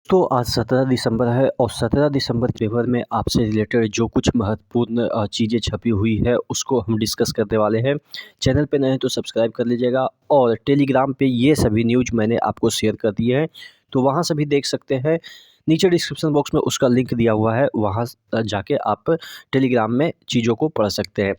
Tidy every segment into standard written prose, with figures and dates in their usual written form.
तो आज 17 दिसंबर है और 17 दिसंबर के पेपर में आपसे रिलेटेड जो कुछ महत्वपूर्ण चीज़ें छपी हुई है उसको हम डिस्कस करने वाले हैं। चैनल पे नए हैं तो सब्सक्राइब कर लीजिएगा और टेलीग्राम पे ये सभी न्यूज़ मैंने आपको शेयर कर दिए हैं, तो वहाँ से भी देख सकते हैं। नीचे डिस्क्रिप्शन बॉक्स में उसका लिंक दिया हुआ है, वहाँ जाके आप टेलीग्राम में चीज़ों को पढ़ सकते हैं।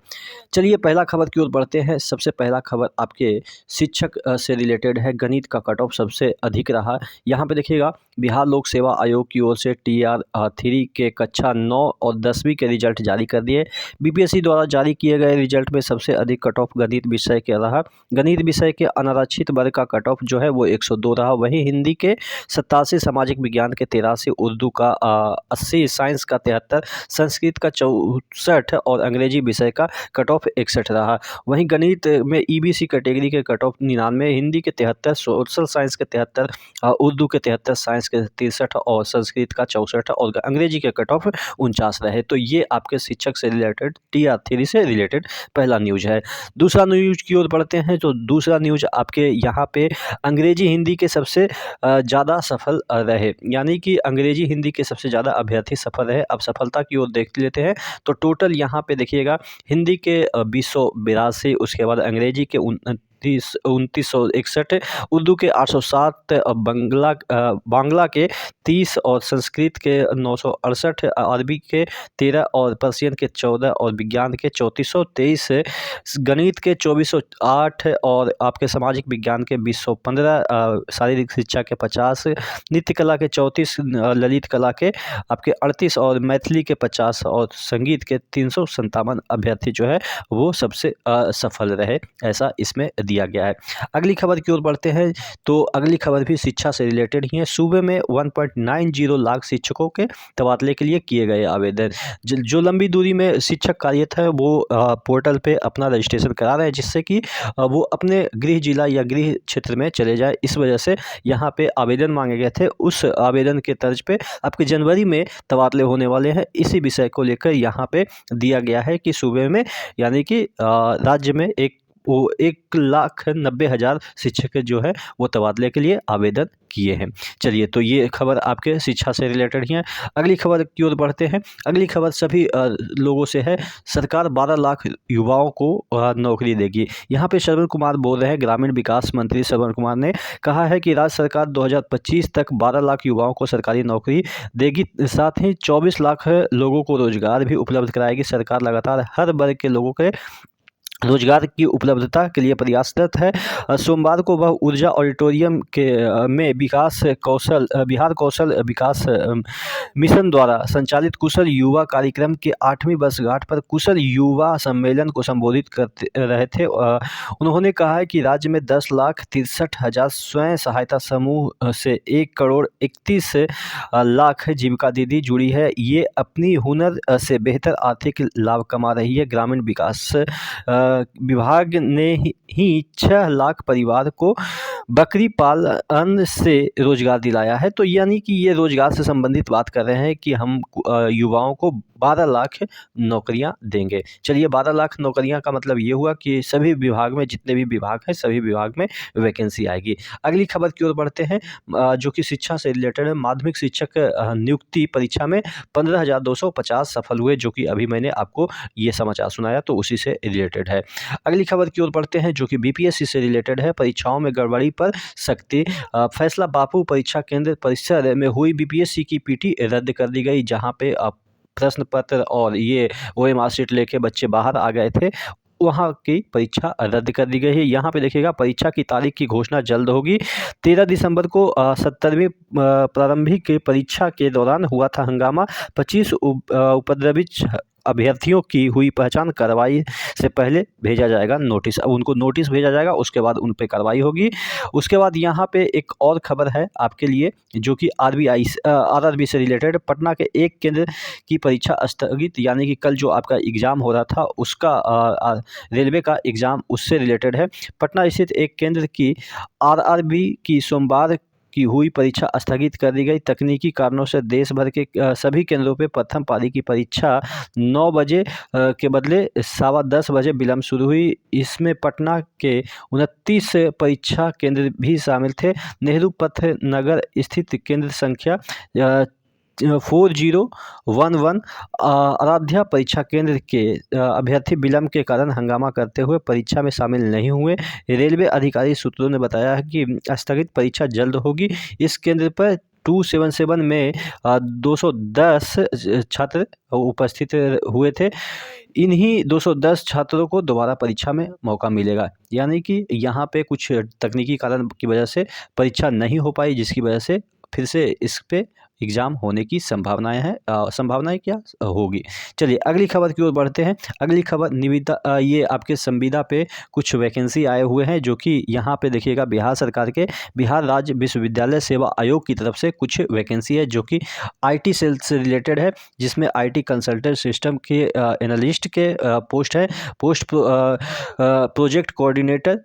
चलिए पहला खबर की ओर बढ़ते हैं। सबसे पहला खबर आपके शिक्षक से रिलेटेड है। गणित का कट ऑफ सबसे अधिक रहा। यहाँ पे देखिएगा, बिहार लोक सेवा आयोग की ओर से टीआर 3 के कक्षा 9 और 10वीं के रिजल्ट जारी कर दिए। बीपीएससी द्वारा जारी किए गए रिजल्ट में सबसे अधिक कट ऑफ गणित विषय के रहा। गणित विषय के अनारक्षित वर्ग का कट ऑफ जो है वो 102 रहा। वहीं हिंदी के 87, सामाजिक विज्ञान के 83, उर्दू का 80, साइंस का 73, संस्कृत का 64 और अंग्रेजी विषय का कट ऑफ 61 रहा। वहीं गणित में ईबीसी कैटेगरी के कट ऑफ 99, हिंदी के 73, सोशल साइंस के 73, उर्दू के 73, साइंस के 63 और संस्कृत का 64 और अंग्रेजी के कट ऑफ 49 रहे। तो ये आपके शिक्षक से रिलेटेड टीआर 3 से रिलेटेड पहला न्यूज है। दूसरा न्यूज की ओर बढ़ते हैं। तो दूसरा न्यूज आपके यहाँ पे अंग्रेजी हिंदी के सबसे ज़्यादा सफल रहे, यानी कि अंग्रेजी हिंदी के सबसे ज़्यादा अभ्यर्थी सफल रहे। अब सफलता की ओर देख लेते हैं। तो टोटल यहाँ पे देखिएगा, हिंदी के 2082, उसके बाद अंग्रेजी के 2961, उर्दू के 807, बांग्ला के 30 और संस्कृत के 968, अरबी के 13 और पर्शियन के 14 और विज्ञान के 3423, गणित के 2408 और आपके सामाजिक विज्ञान के 2015, शारीरिक शिक्षा के 50, नृत्य कला के 34, ललित कला के आपके 38 और मैथिली के 50 और संगीत के 357 अभ्यर्थी जो है वो सबसे सफल रहे, ऐसा इसमें दिया गया है। अगली खबर की ओर बढ़ते हैं। तो अगली खबर भी शिक्षा से रिलेटेड ही है। सूबे में 1.90 लाख शिक्षकों के तबादले के लिए किए गए आवेदन। जो लंबी दूरी में शिक्षक कार्यरत है वो पोर्टल पे अपना रजिस्ट्रेशन करा रहे हैं, जिससे कि वो अपने गृह जिला या गृह क्षेत्र में चले जाए। इस वजह से यहाँ पे आवेदन मांगे गए थे। उस आवेदन के तर्ज पे आपके जनवरी में तबादले होने वाले हैं। इसी विषय को लेकर यहाँ पे दिया गया है कि सूबे में, यानी कि राज्य में 1,90,000 शिक्षक जो है वो तबादले के लिए आवेदन किए हैं। चलिए, तो ये खबर आपके शिक्षा से रिलेटेड ही है। अगली खबर की ओर बढ़ते हैं। अगली खबर सभी लोगों से है। सरकार 12 लाख युवाओं को नौकरी देगी। यहाँ पे श्रवण कुमार बोल रहे हैं। ग्रामीण विकास मंत्री श्रवण कुमार ने कहा है कि राज्य सरकार 2025 तक 12 लाख युवाओं को सरकारी नौकरी देगी। साथ ही 24 लाख लोगों को रोजगार भी उपलब्ध कराएगी। सरकार लगातार हर वर्ग के लोगों के रोजगार की उपलब्धता के लिए प्रयासरत है। सोमवार को वह ऊर्जा ऑडिटोरियम के में बिहार कौशल विकास मिशन द्वारा संचालित कुशल युवा कार्यक्रम के 8वीं वर्षगांठ पर कुशल युवा सम्मेलन को संबोधित करते रहे थे। उन्होंने कहा है कि राज्य में 10,63,000 स्वयं सहायता समूह से 1,31 लाख जीविका दीदी जुड़ी है। ये अपनी हुनर से बेहतर आर्थिक लाभ कमा रही है। ग्रामीण विकास विभाग ने ही 6 लाख परिवार को बकरी पालन से रोजगार दिलाया है। तो यानी कि ये रोजगार से संबंधित बात कर रहे हैं कि हम युवाओं को 12 लाख नौकरियां देंगे। चलिए, 12 लाख नौकरियां का मतलब ये हुआ कि सभी विभाग में, जितने भी विभाग हैं सभी विभाग में वैकेंसी आएगी। अगली खबर की ओर बढ़ते हैं, जो कि शिक्षा से रिलेटेड है। माध्यमिक शिक्षक नियुक्ति परीक्षा में 15,250 सफल हुए, जो कि अभी मैंने आपको ये समाचार सुनाया तो उसी से रिलेटेड है। अगली खबर की ओर बढ़ते हैं, जो कि बीपीएससी से रिलेटेड है। परीक्षाओं में गड़बड़ी पर सख्ती। फैसला बापू परीक्षा केंद्र परिसर में हुई बीपीएससी की पीटी रद्द कर दी गई, जहां पे प्रश्न पत्र और ये ओएमआर शीट लेके बच्चे बाहर आ गए थे। वहाँ की परीक्षा रद्द कर दी गई है। यहाँ पे देखिएगा, परीक्षा की तारीख की घोषणा जल्द होगी। 13 दिसंबर को 70वीं प्रारंभिक परीक्षा के दौरान हुआ था हंगामा। 25 उपद्रवित अभ्यर्थियों की हुई पहचान। कार्रवाई से पहले भेजा जाएगा नोटिस। अब उनको नोटिस भेजा जाएगा, उसके बाद उन पे कार्रवाई होगी। उसके बाद यहाँ पे एक और खबर है आपके लिए, जो कि आरआरबी से रिलेटेड। पटना के एक केंद्र की परीक्षा स्थगित, यानी कि कल जो आपका एग्ज़ाम हो रहा था उसका रेलवे का एग्ज़ाम उससे रिलेटेड है। पटना स्थित एक केंद्र की आरआरबी की सोमवार की हुई परीक्षा स्थगित कर दी गई। तकनीकी कारणों से देश भर के सभी केंद्रों पे प्रथम पारी की परीक्षा 9 बजे के बदले 10:15 बजे विलम्ब शुरू हुई। इसमें पटना के 29 परीक्षा केंद्र भी शामिल थे। नेहरू पथ नगर स्थित केंद्र संख्या 4011 आराध्या परीक्षा केंद्र के अभ्यर्थी विलम्ब के कारण हंगामा करते हुए परीक्षा में शामिल नहीं हुए। रेलवे अधिकारी सूत्रों ने बताया है कि स्थगित परीक्षा जल्द होगी। इस केंद्र पर 277 में 210 छात्र उपस्थित हुए थे। इन्हीं 210 छात्रों को दोबारा परीक्षा में मौका मिलेगा। यानी कि यहाँ पे कुछ तकनीकी कारण की वजह से परीक्षा नहीं हो पाई, जिसकी वजह से फिर से इस पे एग्ज़ाम होने की संभावनाएं हैं। संभावनाएं क्या होगी। चलिए अगली खबर की ओर बढ़ते हैं। अगली खबर निविदा ये आपके संविदा पे कुछ वैकेंसी आए हुए हैं, जो कि यहाँ पे देखिएगा बिहार सरकार के बिहार राज्य विश्वविद्यालय सेवा आयोग की तरफ से कुछ वैकेंसी है, जो कि IT सेल से रिलेटेड है, जिसमें IT कंसल्टेंट सिस्टम के एनालिस्ट के पोस्ट है। Project coordinator,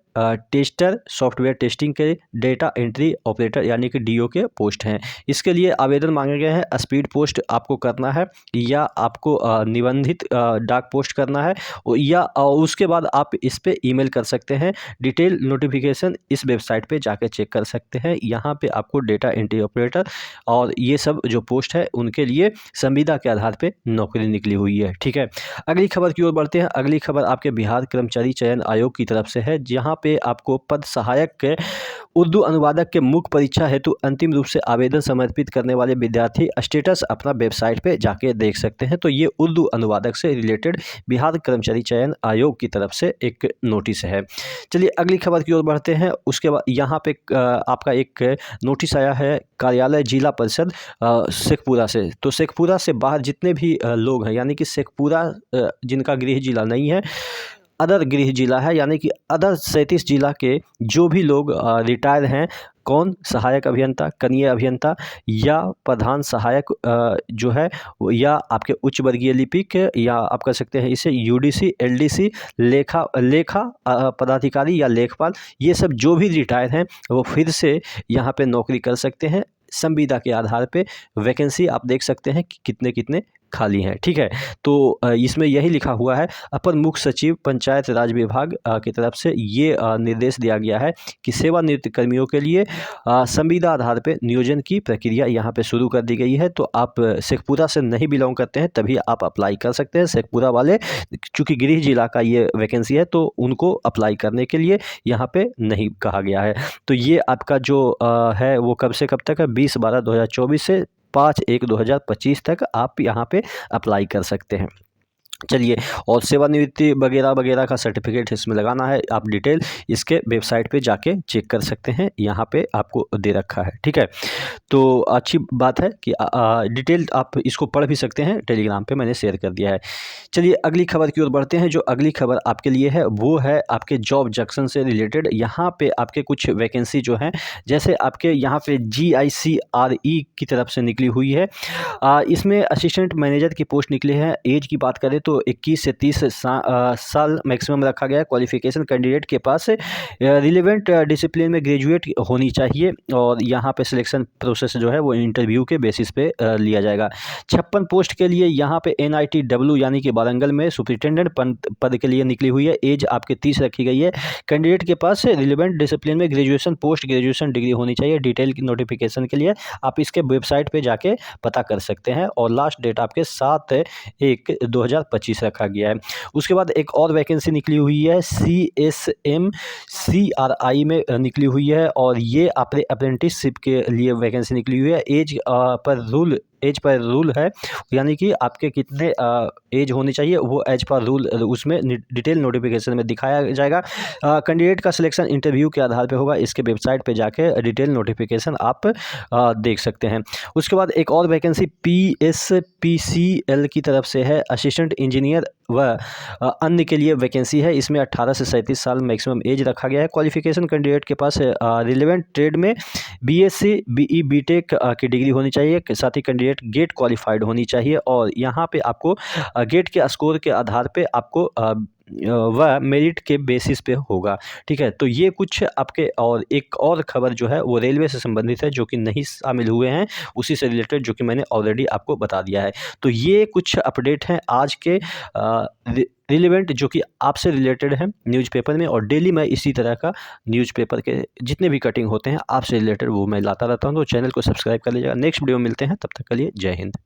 tester, software testing के, डेटा एंट्री ऑपरेटर यानी कि DO के पोस्ट हैं। इसके लिए आवेदन मांगे गए हैं। स्पीड पोस्ट आपको करना है या आपको निबंधित डाक पोस्ट करना है, या उसके बाद आप इस पे ईमेल कर सकते हैं। डिटेल नोटिफिकेशन इस वेबसाइट पे जाके चेक कर सकते हैं। यहाँ पे आपको डेटा एंट्री ऑपरेटर और ये सब जो पोस्ट है उनके लिए संविदा के आधार पे नौकरी निकली हुई है। ठीक है, अगली खबर की ओर बढ़ते हैं। अगली खबर आपके बिहार कर्मचारी चयन आयोग की तरफ से है, जहाँ पे आपको पद सहायक के उर्दू अनुवादक के मुख्य परीक्षा हेतु अंतिम रूप से आवेदन समर्पित करने वाले विद्यार्थी स्टेटस अपना वेबसाइट पे जाके देख सकते हैं। तो ये उर्दू अनुवादक से रिलेटेड बिहार कर्मचारी चयन आयोग की तरफ से एक नोटिस है। चलिए अगली खबर की ओर बढ़ते हैं। उसके बाद यहाँ पे आपका एक नोटिस आया है कार्यालय जिला परिषद शेखपुरा से। तो शेखपुरा से बाहर जितने भी लोग हैं, यानी कि शेखपुरा जिनका गृह जिला नहीं है, अदर गृह जिला है, यानी कि अदर 37 जिला के जो भी लोग रिटायर हैं, कौन, सहायक अभियंता, कनीय अभियंता या प्रधान सहायक जो है, या आपके उच्च वर्गीय लिपिक, या आप कह सकते हैं इसे UDC, LDC, लेखा पदाधिकारी या लेखपाल, ये सब जो भी रिटायर हैं वो फिर से यहाँ पे नौकरी कर सकते हैं। संविदा के आधार पे वैकेंसी आप देख सकते हैं कि कितने कितने खाली हैं। ठीक है, तो इसमें यही लिखा हुआ है, अपर मुख्य सचिव पंचायत राज विभाग की तरफ से ये निर्देश दिया गया है कि सेवानिवृत्त कर्मियों के लिए संविदा आधार पे नियोजन की प्रक्रिया यहाँ पे शुरू कर दी गई है। तो आप शेखपुरा से नहीं बिलोंग करते हैं तभी आप अप्लाई कर सकते हैं। शेखपुरा वाले चूँकि गृह जिला का ये वैकेंसी है, तो उनको अप्लाई करने के लिए यहाँ पे नहीं कहा गया है। तो ये आपका जो है वो कब से कब तक है, 20/12/2024 से 5/1/2025 तक आप यहाँ पे अप्लाई कर सकते हैं। चलिए, और सेवानिवृत्ति वगैरह वगैरह का सर्टिफिकेट इसमें लगाना है, आप डिटेल इसके वेबसाइट पे जाके चेक कर सकते हैं, यहाँ पे आपको दे रखा है। ठीक है, तो अच्छी बात है कि डिटेल आप इसको पढ़ भी सकते हैं, टेलीग्राम पे मैंने शेयर कर दिया है। चलिए अगली खबर की ओर बढ़ते हैं। जो अगली खबर आपके लिए है वो है आपके जॉब जंक्शन से रिलेटेड। यहाँ पे आपके कुछ वैकेंसी जो हैं, जैसे आपके यहाँ पे GICRE की तरफ से निकली हुई है। इसमें असिस्टेंट मैनेजर की पोस्ट निकली है। एज की बात करें तो 21 से 30 साल मैक्सिमम रखा गया है। क्वालिफिकेशन कैंडिडेट के पास रिलेवेंट डिसिप्लिन में ग्रेजुएट होनी चाहिए, और यहाँ पे सिलेक्शन प्रोसेस जो है वो इंटरव्यू के बेसिस पे लिया जाएगा। 56 पोस्ट के लिए यहाँ पे NITW यानी कि वारंगल में सुपरिटेंडेंट पद के लिए निकली हुई है। एज आपके 30 रखी गई है। कैंडिडेट के पास रिलेवेंट डिसिप्लिन में ग्रेजुएशन, पोस्ट ग्रेजुएशन डिग्री होनी चाहिए। डिटेल की नोटिफिकेशन के लिए आप इसके वेबसाइट पे जाके पता कर सकते हैं, और लास्ट डेट आपके 7/1/2025 रखा गया है। उसके बाद एक और वैकेंसी निकली हुई है CSMCRI में निकली हुई है, और ये अपने अप्रेंटिसशिप के लिए वैकेंसी निकली हुई है। एज पर रूल है, यानी कि आपके कितने एज होनी चाहिए वो एज पर रूल उसमें डिटेल नोटिफिकेशन में दिखाया जाएगा। कैंडिडेट का सिलेक्शन इंटरव्यू के आधार पे होगा। इसके वेबसाइट पे जाके डिटेल नोटिफिकेशन आप देख सकते हैं। उसके बाद एक और वैकेंसी PSPCL की तरफ से है, असिस्टेंट इंजीनियर व अन्य के लिए वैकेंसी है। इसमें 18 से 37 साल मैक्सिमम एज रखा गया है। क्वालिफिकेशन कैंडिडेट के पास रिलेवेंट ट्रेड में BSc BE BTech की डिग्री होनी चाहिए। साथ ही कैंडिडेट गेट क्वालिफाइड होनी चाहिए, और यहाँ पे आपको गेट के स्कोर के आधार पे आपको वह मेरिट के बेसिस पे होगा। ठीक है, तो ये कुछ आपके, और एक और खबर जो है वो रेलवे से संबंधित है जो कि नहीं शामिल हुए हैं, उसी से रिलेटेड जो कि मैंने ऑलरेडी आपको बता दिया है। तो ये कुछ अपडेट हैं आज के रिलेवेंट, जो कि आपसे रिलेटेड है न्यूज़पेपर में, और डेली मैं इसी तरह का न्यूज़पेपर के जितने भी कटिंग होते हैं आपसे रिलेटेड वो मैं लाता रहता हूँ। तो चैनल को सब्सक्राइब कर लीजिएगा। नेक्स्ट वीडियो में मिलते हैं, तब तक के लिए जय हिंद।